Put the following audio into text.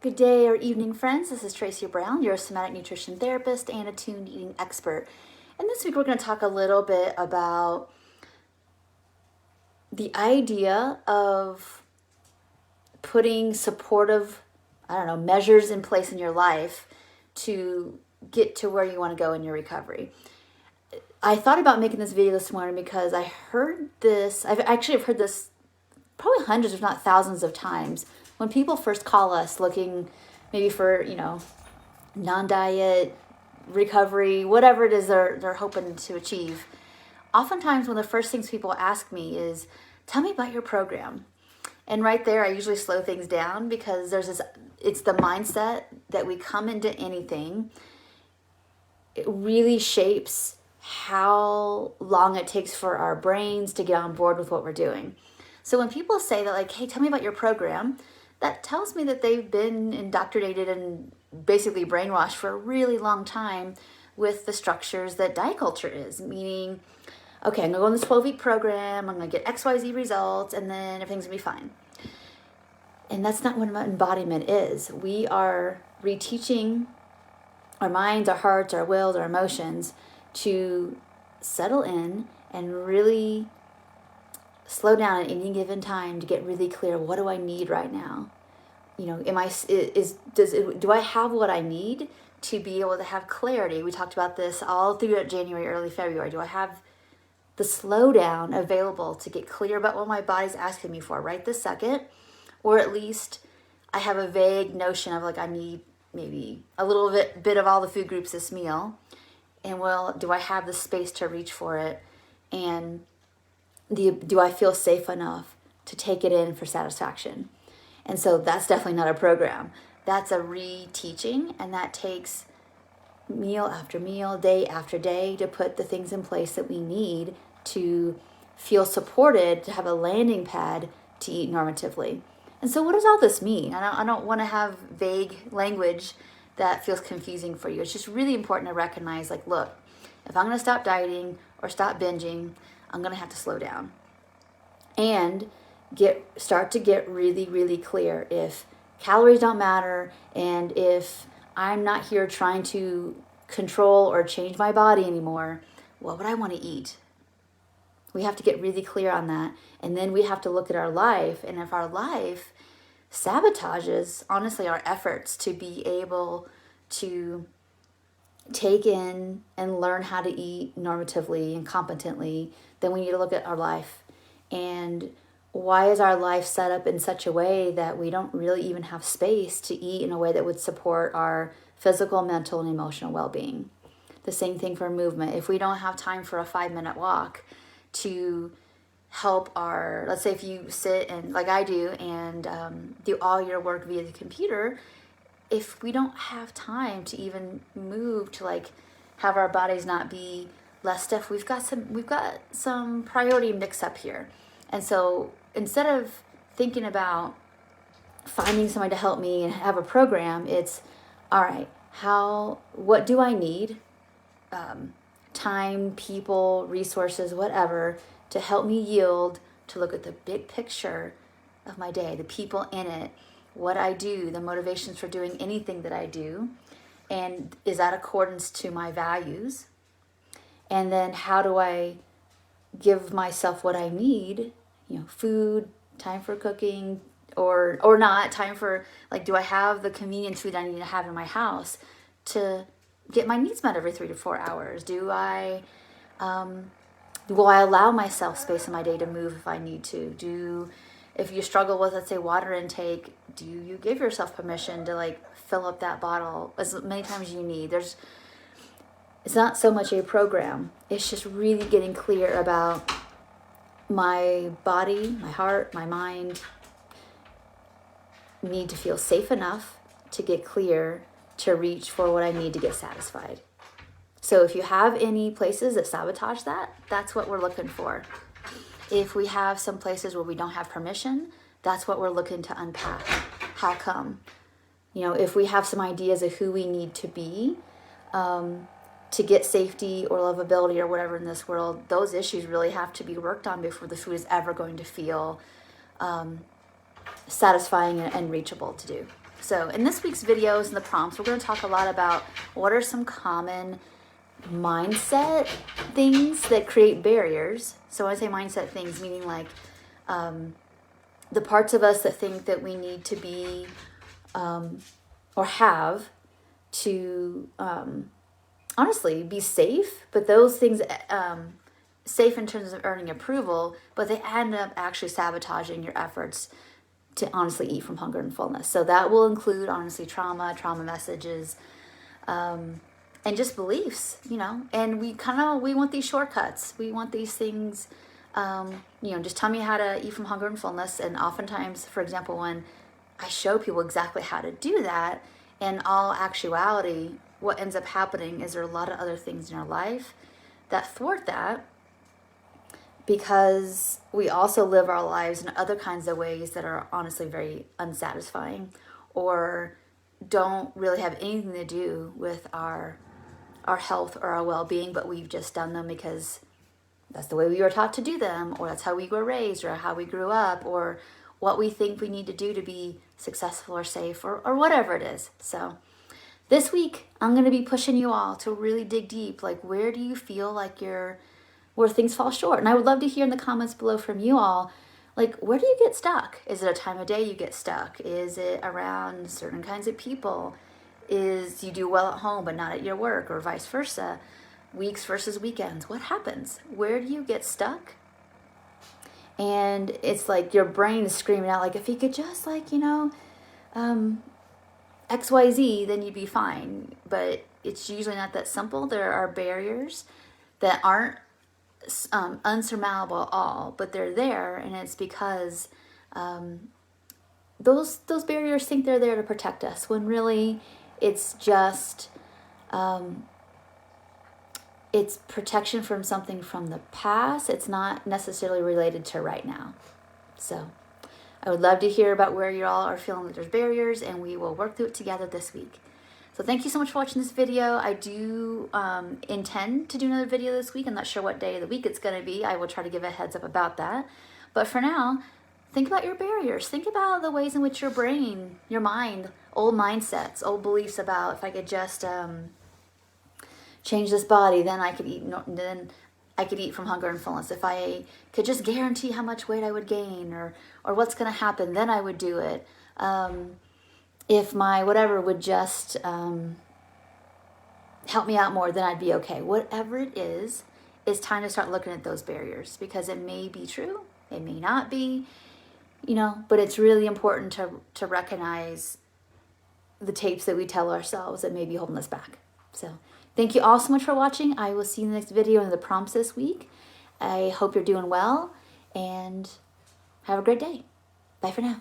Good day or evening, friends. This is Tracy Brown, your somatic nutrition therapist and attuned eating expert. And this week we're going to talk a little bit about the idea of putting supportive, measures in place in your life to get to where you want to go in your recovery. I thought about making this video this morning because I heard this, I've heard this probably hundreds if not thousands of times when people first call us looking maybe for, non-diet, recovery, whatever it is they're hoping to achieve. Oftentimes one of the first things people ask me is, tell me about your program. And right there, I usually slow things down because it's the mindset that we come into anything. It really shapes how long it takes for our brains to get on board with what we're doing. So when people say that, like, hey, tell me about your program, that tells me that they've been indoctrinated and basically brainwashed for a really long time with the structures that diet culture is, meaning, okay, I'm going to go on this 12-week program, I'm going to get XYZ results, and then everything's going to be fine. And that's not what embodiment is. We are reteaching our minds, our hearts, our wills, our emotions to settle in and really slow down at any given time to get really clear. What do I need right now? Do I have what I need to be able to have clarity? We talked about this all through January, early February. Do I have the slowdown available to get clear about what my body's asking me for right this second? Or at least I have a vague notion of, like, I need maybe a little bit of all the food groups this meal. And do I have the space to reach for it? And do I feel safe enough to take it in for satisfaction? And so that's definitely not a program. That's a reteaching, and that takes meal after meal, day after day, to put the things in place that we need to feel supported, to have a landing pad to eat normatively. And so what does all this mean? I don't want to have vague language that feels confusing for you. It's just really important to recognize, like, look, if I'm going to stop dieting or stop binging, I'm going to have to slow down and start to get really, really clear. If calories don't matter, and if I'm not here trying to control or change my body anymore, what would I want to eat? We have to get really clear on that. And then we have to look at our life. And if our life sabotages, honestly, our efforts to be able to take in and learn how to eat normatively and competently, then we need to look at our life. And why is our life set up in such a way that we don't really even have space to eat in a way that would support our physical, mental, and emotional well-being? The same thing for movement. If we don't have time for a 5-minute walk to help let's say if you sit and, like I do, and do all your work via the computer, if we don't have time to even move to, like, have our bodies not be less stiff, we've got some priority mix up here. And so instead of thinking about finding somebody to help me and have a program, it's, all right, what do I need? Time, people, resources, whatever, to help me yield to look at the big picture of my day, the people in it, what I do, the motivations for doing anything that I do, and is that accordance to my values? And then how do I give myself what I need, food, time for cooking, or not, time for, like, do I have the convenience food I need to have in my house to get my needs met every 3 to 4 hours? Will I allow myself space in my day to move if I need to? If you struggle with, let's say, water intake, do you give yourself permission to, like, fill up that bottle as many times as you need? It's not so much a program. It's just really getting clear about my body, my heart, my mind need to feel safe enough to get clear to reach for what I need to get satisfied. So if you have any places that sabotage that, that's what we're looking for. If we have some places where we don't have permission, that's what we're looking to unpack. How come? If we have some ideas of who we need to be to get safety or lovability or whatever in this world, those issues really have to be worked on before the food is ever going to feel satisfying and reachable to do. So in this week's videos and the prompts, we're going to talk a lot about what are some common mindset things that create barriers. So when I say mindset things, meaning like the parts of us that think that we need to be or have to honestly be safe, but those things safe in terms of earning approval, but they end up actually sabotaging your efforts to honestly eat from hunger and fullness. So that will include honestly trauma messages, and just beliefs, and we want these shortcuts. We want these things, just tell me how to eat from hunger and fullness. And oftentimes, for example, when I show people exactly how to do that, in all actuality, what ends up happening is there are a lot of other things in our life that thwart that, because we also live our lives in other kinds of ways that are honestly very unsatisfying or don't really have anything to do with our health or our well-being, but we've just done them because that's the way we were taught to do them, or that's how we were raised, or how we grew up, or what we think we need to do to be successful or safe, or whatever it is. So this week, I'm going to be pushing you all to really dig deep. Like, where do you feel like where things fall short? And I would love to hear in the comments below from you all, like, where do you get stuck? Is it a time of day you get stuck? Is it around certain kinds of people? Is you do well at home but not at your work, or vice versa? Weeks versus weekends. What happens? Where do you get stuck? And it's like your brain is screaming out, like, if you could just, like, XYZ, then you'd be fine. But it's usually not that simple. There are barriers that aren't unsurmountable at all, but they're there, and it's because those barriers think they're there to protect us, when really it's just it's protection from something from the past. It's not necessarily related to right now. So I would love to hear about where you all are feeling that there's barriers, and we will work through it together this week. So thank you so much for watching this video. I do intend to do another video this week. I'm not sure what day of the week it's going to be. I will try to give a heads up about that. But for now, think about your barriers. Think about the ways in which your brain, your mind, old mindsets, old beliefs about, if I could just change this body, then I could eat from hunger and fullness. If I could just guarantee how much weight I would gain, or what's going to happen, then I would do it. If my whatever would just help me out more, then I'd be okay. Whatever it is, it's time to start looking at those barriers, because it may be true, it may not be, but it's really important to recognize the tapes that we tell ourselves that may be holding us back. So thank you all so much for watching. I will see you in the next video in the prompts this week. I hope you're doing well, and have a great day. Bye for now.